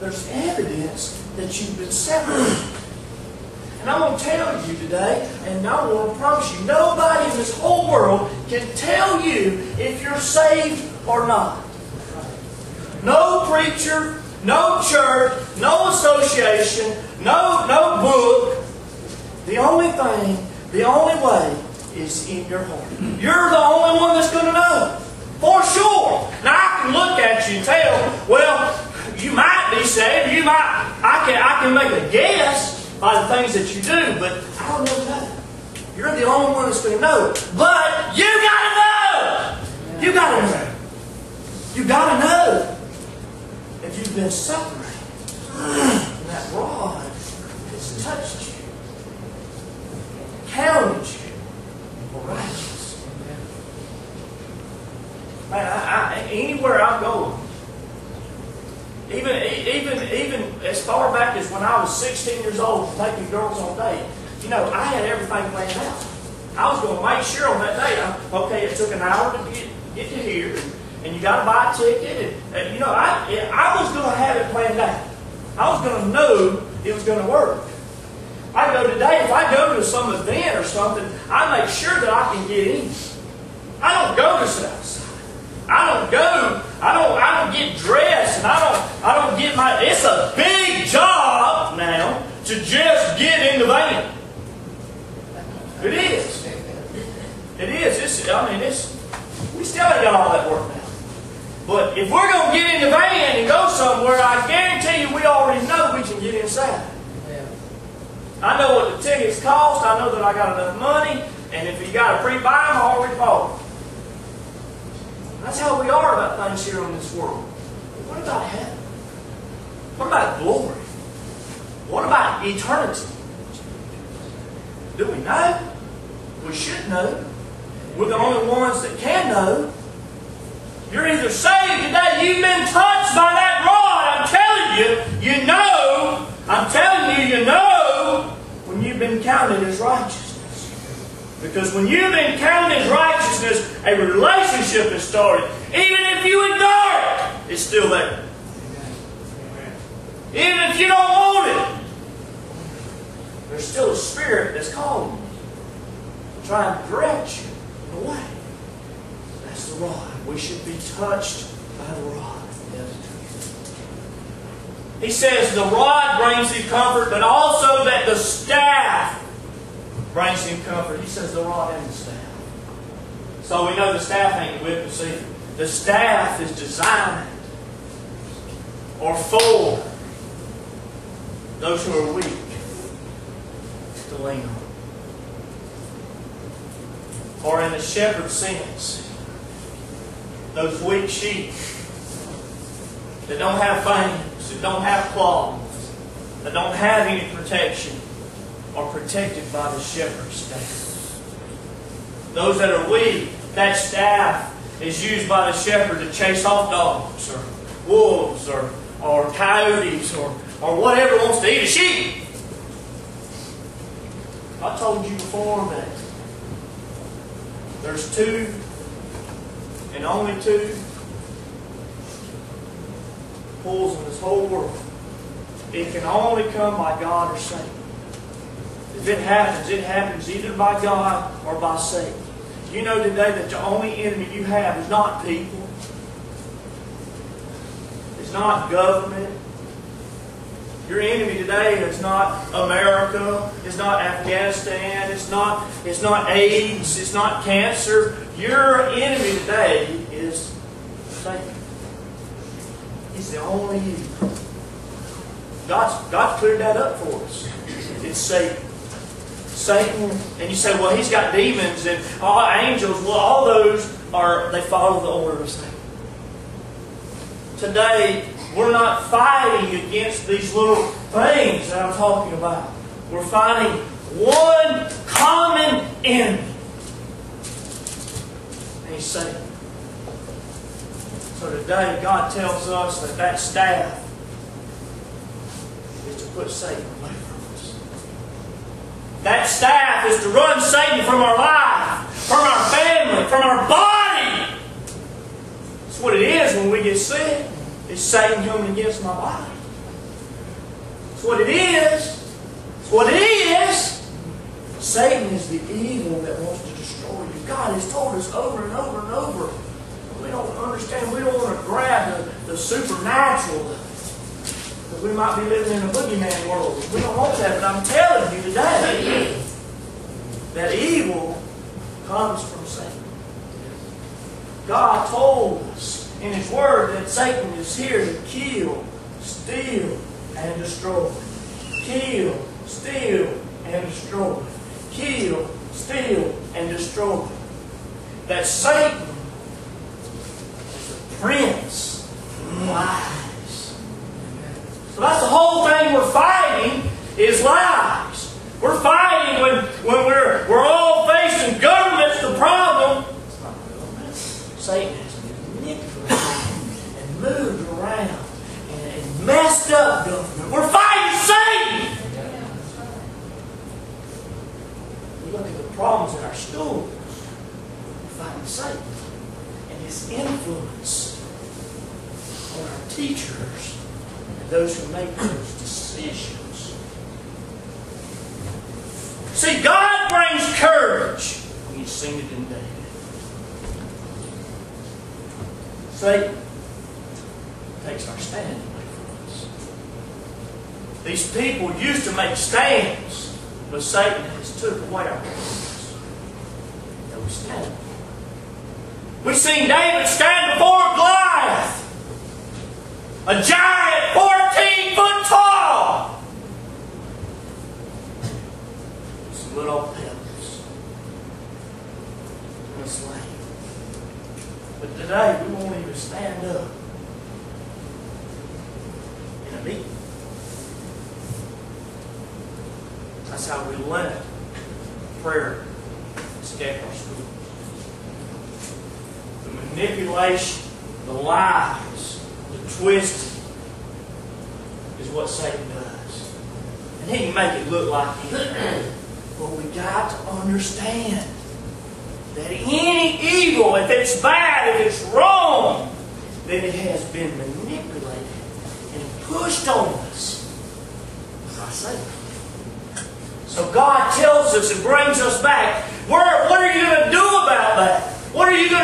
there's evidence that you've been separated. And I want to tell you today, and I want to promise you, nobody in this whole world can tell you if you're saved or not. No preacher, no church, no association, no book. The only thing, the only way is in your heart. You're the only one that's going to know. For sure. Now I can look at you and tell, well, you might be saved. You might. I can make a guess by the things that you do, but I don't know. You're the only one that's going to know. But you got to know. You got to know. You got to know if you've been separated. And that rod has touched you, counted you for righteous. Man, anywhere I'm going, even as far back as when I was 16 years old, taking girls on dates, you know, I had everything planned out. I was going to make sure on that day, okay, it took an hour to get to here, and you got to buy a ticket, and you know, I was going to have it planned out. I was going to know it was going to work. I go today, if I go to some event or something, I make sure that I can get in. I don't go to sit outside. I don't get dressed, and I don't get my. It's a big job now to just get in the van. It is. It is. We still ain't got all that work now. But if we're going to get in the van and go somewhere, I guarantee you we already know we can get inside. I know what the tickets cost. I know that I got enough money. And if you got to pre-buy them, I already bought them. That's how we are about things here in this world. What about heaven? What about glory? What about eternity? Do we know? We should know. We're the only ones that can know. You're either saved today, you've been touched by that rod. I'm telling you, you know. I'm telling you, you know when you've been counted as righteousness. Because when you've been counted as righteousness, a relationship is started. Even if you ignore it, it's still there. Even if you don't want it, there's still a spirit that's calling you, trying to direct you in the way. That's the rod. We should be touched by the rod. He says the rod brings him comfort, but also that the staff brings him comfort. He says the rod and the staff. So we know the staff ain't with us either. The staff is designed or for those who are weak to lean on. Or in the shepherd's sense, those weak sheep that don't have fangs, that don't have claws, that don't have any protection, are protected by the shepherd's staff. Those that are weak, that staff is used by the shepherd to chase off dogs or wolves or coyotes or whatever wants to eat a sheep. I told you before that there's two and only two pulls in this whole world. It can only come by God or Satan. If it happens either by God or by Satan. You know today that the only enemy you have is not people. It's not government. Your enemy today is not America. It's not Afghanistan. It's not AIDS. It's not cancer. Your enemy today is Satan. He's the only evil. God's cleared that up for us. It's Satan. Satan, and you say, well, he's got demons and all angels. Well, all those they follow the order of Satan. Today, we're not fighting against these little things that I'm talking about. We're fighting one common enemy. And he's Satan. So today, God tells us that staff is to put Satan away from us. That staff is to run Satan from our life, from our family, from our body. That's what it is when we get sick. It's Satan coming against my body. That's what it is. That's what it is. Satan is the evil that wants to destroy you. God has told us over and over and over. We don't understand. We don't want to grab the supernatural. Because we might be living in a boogeyman world. We don't want that. But I'm telling you today that evil comes from Satan. God told us in His Word that Satan is here to kill, steal, and destroy. Kill, steal, and destroy. Kill, steal, and destroy. That Satan is the prince of lies. So that's the whole thing we're fighting, is lies. We're fighting when we're all facing government's the problem. It's not government. Satan has manipulated and moved around and messed up government. We're fighting Satan. We look at the problems in our schools. We're fighting Satan and his influence on our teachers and those who make those decisions. See, God brings courage. We've seen it in David. Satan takes our stand away from us. These people used to make stands, but Satan has took away our stands. And we stand. We've seen David stand before Goliath, a giant 14 foot tall. Some little pebbles and a sling. But today we won't even stand up in a meeting. That's how we let prayer escape our schools. The manipulation, the lies, the twisting is what Satan does. And he can make it look like he can. But we got to understand that any evil, if it's bad, if it's wrong, then it has been manipulated and pushed on us by Satan. So God tells us and brings us back. What are you going to do about that? What are you going